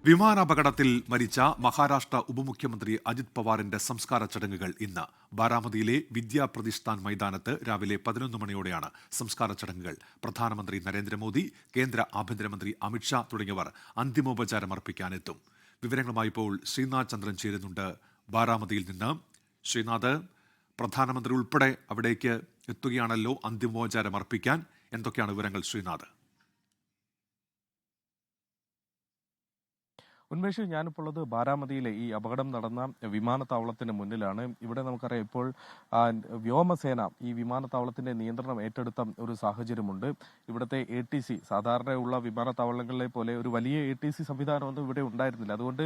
വിമാനാപകടത്തിൽ മരിച്ച മഹാരാഷ്ട്ര ഉപമുഖ്യമന്ത്രി അജിത് പവാറിന്റെ സംസ്കാര ചടങ്ങുകൾ ഇന്ന് ബാരാമതിയിലെ വിദ്യാപ്രതിഷ്ഠാൻ മൈതാനത്ത് രാവിലെ 11 മണിയോടെയാണ് സംസ്കാര ചടങ്ങുകൾ. പ്രധാനമന്ത്രി നരേന്ദ്രമോദി, കേന്ദ്ര ആഭ്യന്തരമന്ത്രി അമിത്ഷാ തുടങ്ങിയവർ അന്തിമോപചാരം അർപ്പിക്കാനെത്തും. വിവരങ്ങളുമായി ഇപ്പോൾ ശ്രീനാഥ് ചന്ദ്രൻ ചേരുന്നുണ്ട് ബാരാമതിയിൽ നിന്ന്. ശ്രീനാഥ്, പ്രധാനമന്ത്രി ഉൾപ്പെടെ അവിടേക്ക് എത്തുകയാണല്ലോ അന്തിമോപചാരം അർപ്പിക്കാൻ. എന്തൊക്കെയാണ് വിവരങ്ങൾ ശ്രീനാഥ്? ഉന്മേഷ്, ഞാനിപ്പോൾ ഉള്ളത് ബാരാമതിയിലെ ഈ അപകടം നടന്ന വിമാനത്താവളത്തിന് മുന്നിലാണ്. ഇവിടെ നമുക്കറിയാം ഇപ്പോൾ വ്യോമസേന ഈ വിമാനത്താവളത്തിന്റെ നിയന്ത്രണം ഏറ്റെടുത്ത ഒരു സാഹചര്യമുണ്ട്. ഇവിടുത്തെ ATC സാധാരണയുള്ള വിമാനത്താവളങ്ങളിലെ പോലെ ഒരു വലിയ ATC സംവിധാനമൊന്നും ഇവിടെ ഉണ്ടായിരുന്നില്ല. അതുകൊണ്ട്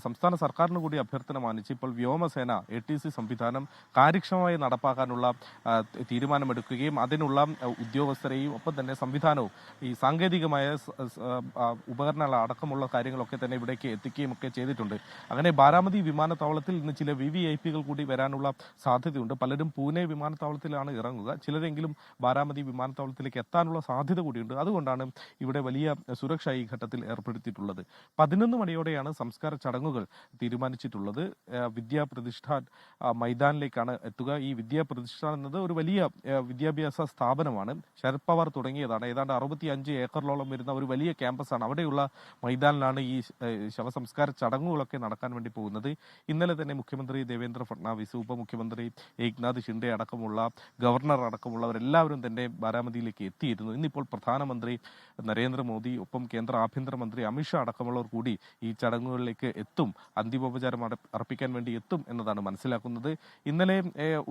സംസ്ഥാന സർക്കാരിന് കൂടി അഭ്യർത്ഥന മാനിച്ച് ഇപ്പോൾ വ്യോമസേന ATC സംവിധാനം കാര്യക്ഷമമായി നടപ്പാക്കാനുള്ള തീരുമാനമെടുക്കുകയും അതിനുള്ള ഉദ്യോഗസ്ഥരെയും ഒപ്പം തന്നെ സംവിധാനവും ഈ സാങ്കേതികമായ ഉപകരണങ്ങൾ അടക്കമുള്ള കാര്യങ്ങളൊക്കെ തന്നെ ഇവിടേക്ക് എത്തിക്കുകയും ഒക്കെ ചെയ്തിട്ടുണ്ട്. അങ്ങനെ ബാരാമതി വിമാനത്താവളത്തിൽ ഇന്ന് ചില VVIPകൾ കൂടി വരാനുള്ള സാധ്യതയുണ്ട്. പലരും പൂനെ വിമാനത്താവളത്തിലാണ് ഇറങ്ങുക, ചിലരെങ്കിലും ബാരാമതി വിമാനത്താവളത്തിലേക്ക് എത്താനുള്ള സാധ്യത കൂടിയുണ്ട്. അതുകൊണ്ടാണ് ഇവിടെ വലിയ സുരക്ഷ ഈ ഘട്ടത്തിൽ ഏർപ്പെടുത്തിയിട്ടുള്ളത്. 11 മണിയോടെയാണ് സംസ്കാര ചടങ്ങുകൾ തീരുമാനിച്ചിട്ടുള്ളത്. വിദ്യാപ്രതിഷ്ഠാൻ മൈതാനിലേക്കാണ് എത്തുക. ഈ വിദ്യാപ്രതിഷ്ഠാൻ എന്നത് ഒരു വലിയ വിദ്യാഭ്യാസ സ്ഥാപനമാണ്. ശരത് പവാർ തുടങ്ങിയതാണ്. ഏതാണ്ട് 65 ഏക്കറിലോളം വരുന്ന ഒരു വലിയ ക്യാമ്പസാണ്. അവിടെയുള്ള മൈതാനിലാണ് ഈ ശവസംസ്കാര ചടങ്ങുകളൊക്കെ നടക്കാൻ വേണ്ടി പോകുന്നത്. ഇന്നലെ തന്നെ മുഖ്യമന്ത്രി ദേവേന്ദ്ര ഫഡ്നാവിസ്, ഉപമുഖ്യമന്ത്രി ഏക്നാഥ് ഷിൻഡെ അടക്കമുള്ള ഗവർണർ അടക്കമുള്ളവരെല്ലാവരും തന്നെ ബാരാമതിയിലേക്ക് എത്തിയിരുന്നു. ഇന്നിപ്പോൾ പ്രധാനമന്ത്രി നരേന്ദ്രമോദി, ഒപ്പം കേന്ദ്ര ആഭ്യന്തരമന്ത്രി അമിത്ഷാ അടക്കമുള്ളവർ കൂടി ഈ ചടങ്ങുകളിലേക്ക് എത്തും, അന്തിമോപചാരം അർപ്പിക്കാൻ വേണ്ടി എത്തും എന്നതാണ് മനസ്സിലാക്കുന്നത്. ഇന്നലെ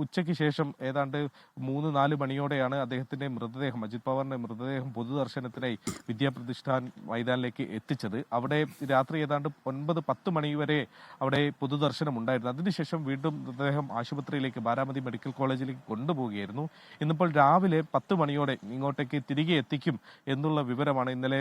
ഉച്ചയ്ക്ക് ശേഷം ഏതാണ്ട് 3-4 മണിയോടെയാണ് അദ്ദേഹത്തിന്റെ മൃതദേഹം, അജിത് പവാറിന്റെ മൃതദേഹം പൊതുദർശനത്തിനായി വിദ്യാപ്രതിഷ്ഠാൻ മൈതാനിലേക്ക് എത്തിച്ചത്. അവിടെ രാത്രി ഏതാണ്ട് 9-10 മണി വരെ അവിടെ പൊതുദർശനം ഉണ്ടായിരുന്നു. അതിനുശേഷം വീണ്ടും മൃതദേഹം ആശുപത്രിയിലേക്ക്, ബാരാമതി മെഡിക്കൽ കോളേജിലേക്ക് കൊണ്ടുപോവുകയായിരുന്നു. ഇന്നിപ്പോൾ രാവിലെ 10 മണിയോടെ ഇങ്ങോട്ടേക്ക് തിരികെ എത്തിക്കും എന്നുള്ള വിവരമാണ് ഇന്നലെ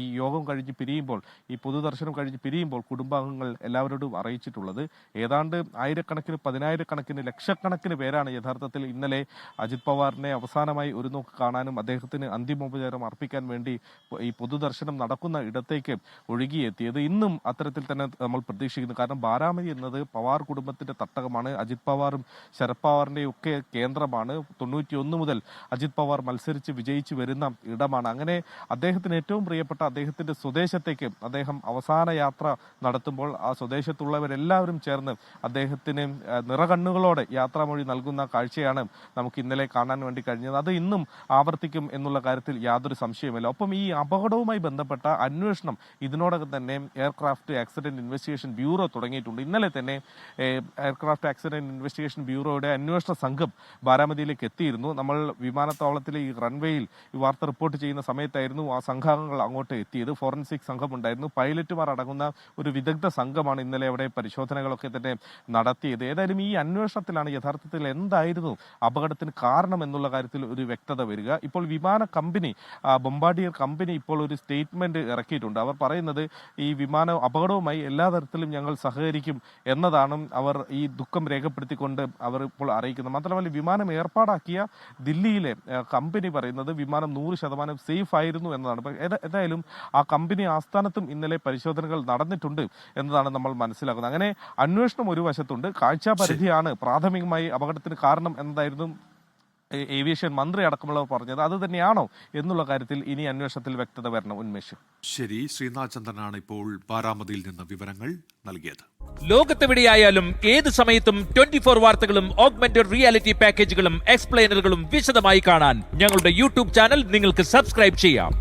ഈ യോഗം കഴിഞ്ഞ് പിരിയുമ്പോൾ, ഈ പൊതുദർശനം കഴിഞ്ഞ് പിരിയുമ്പോൾ കുടുംബാംഗങ്ങൾ എല്ലാവരോടും അറിയിച്ചിട്ടുള്ളത്. ഏതാണ്ട് ആയിരക്കണക്കിന്, 10,000-കണക്കിന്, ലക്ഷക്കണക്കിന് പേരാണ് യഥാർത്ഥത്തിൽ ഇന്നലെ അജിത് പവാറിനെ അവസാനമായി ഒരു നോക്ക് കാണാനും അദ്ദേഹത്തിന് അന്തിമോപചാരം അർപ്പിക്കാൻ വേണ്ടി ഈ പൊതുദർശനം നടക്കുന്ന ഇടത്തേക്ക് ഒഴുകിയെത്തിയത്. ഇന്നും അത്തരത്തിൽ തന്നെ നമ്മൾ പ്രതീക്ഷിക്കുന്നു. കാരണം ബാരാമതി എന്നത് പവാർ കുടുംബത്തിന്റെ തട്ടകമാണ്. അജിത് പവാറും ശരത് പവാറിന്റെയും ഒക്കെ കേന്ദ്രമാണ്. 91 മുതൽ അജിത് പവാർ മത്സരിച്ച് വിജയിച്ചു വരുന്ന ഇടമാണ്. അങ്ങനെ അദ്ദേഹത്തിന് ഏറ്റവും പ്രിയപ്പെട്ട അദ്ദേഹത്തിന്റെ സ്വദേശത്തേക്ക് അദ്ദേഹം അവസാന യാത്ര നടത്തുമ്പോൾ ആ സ്വദേശത്തുള്ളവരെല്ലാവരും ചേർന്ന് അദ്ദേഹത്തിന് നിറകണ്ണുകളോടെ യാത്രാമൊഴി നൽകുന്ന കാഴ്ചയാണ് നമുക്ക് ഇന്നലെ കാണാൻ വേണ്ടി കഴിഞ്ഞത്. അത് ഇന്നും ആവർത്തിക്കും എന്നുള്ള കാര്യത്തിൽ യാതൊരു സംശയമില്ല. ഒപ്പം ഈ അപകടവുമായി ബന്ധപ്പെട്ട അന്വേഷണം ഇതിനോടകം തന്നെ എയർക്രാഫ്റ്റ് ആക്സിഡന്റ് ഇൻവെസ്റ്റിഗേഷൻ ബ്യൂറോ തുടങ്ങിയിട്ടുണ്ട്. ഇന്നലെ തന്നെ എയർക്രാഫ്റ്റ് ആക്സിഡന്റ് ഇൻവെസ്റ്റിഗേഷൻ ബ്യൂറോയുടെ അന്വേഷണ സംഘം ബാരാമതിയിലേക്ക് എത്തിയിരുന്നു. നമ്മൾ വിമാനത്താവളത്തിലെ ഈ റൺവേയിൽ ഈ വാർത്ത റിപ്പോർട്ട് ചെയ്യുന്ന സമയത്തായിരുന്നു ആ സംഘാംഗങ്ങൾ അങ്ങോട്ട് എത്തിയത്. ഫോറൻസിക് സംഘം ഉണ്ടായിരുന്നു. പൈലറ്റുമാർ അടങ്ങുന്ന ഒരു വിദഗ്ധ സംഘമാണ് ഇന്നലെ അവിടെ പരിശോധനകളൊക്കെ തന്നെ നടത്തിയത്. ഏതായാലും ഈ അന്വേഷണത്തിലാണ് യഥാർത്ഥത്തിൽ എന്തായിരുന്നു അപകടത്തിന് കാരണം എന്നുള്ള കാര്യത്തിൽ ഒരു വ്യക്തത വരിക. ഇപ്പോൾ വിമാന കമ്പനി, ബൊംബാർഡിയർ കമ്പനി ഇപ്പോൾ ഒരു സ്റ്റേറ്റ്മെന്റ് ഇറക്കിയിട്ടുണ്ട്. അവർ പറയുന്നത് ഈ വിമാന അപകടവുമായി എല്ലാ തരത്തിലും ഞങ്ങൾ സഹകരിക്കും എന്നതാണ് അവർ ഈ ദുഃഖം രേഖപ്പെടുത്തിക്കൊണ്ട് അവർ ഇപ്പോൾ അറിയിക്കുന്നത്. മാത്രമല്ല വിമാനം ഏർപ്പാടാക്കിയ ദില്ലിയിലെ കമ്പനി പറയുന്നത് വിമാനം 100% സേഫ് ആയിരുന്നു എന്നതാണ്. ഏതായാലും ആ കമ്പനി ആസ്ഥാനത്തും ഇന്നലെ പരിശോധനകൾ നടന്നിട്ടുണ്ട് എന്നതാണ് നമ്മൾ മനസ്സിലാക്കുന്നത്. അങ്ങനെ അന്വേഷണം ഒരു വശത്തുണ്ട്. കാഴ്ചാപരിധിയാണ് പ്രാഥമികമായി അപകടത്തിന് കാരണം എന്നതായിരുന്നു ഏവിയേഷൻ മന്ത്രി അടക്കമുള്ളവർ പറഞ്ഞത്. അത് തന്നെയാണോ എന്നുള്ള കാര്യത്തിൽ ഇനി അന്വേഷണത്തിൽ വ്യക്തത വരണം. ഉന്മേഷ്, ശരി. ശ്രീനാഥ് ചന്ദ്രനാണ് ഇപ്പോൾ ബാരാമതിയിൽ നിന്ന് വിവരങ്ങൾ നൽകിയത്. ലോകത്തെവിടെയായാലും ഏത് സമയത്തും 24 വാർത്തകളും ഓഗ്മെന്റഡ് റിയാലിറ്റി പാക്കേജുകളും എക്സ്പ്ലെയിനറുകളും വിശദമായി കാണാൻ ഞങ്ങളുടെ YouTube ചാനൽ നിങ്ങൾക്ക് സബ്സ്ക്രൈബ് ചെയ്യാം.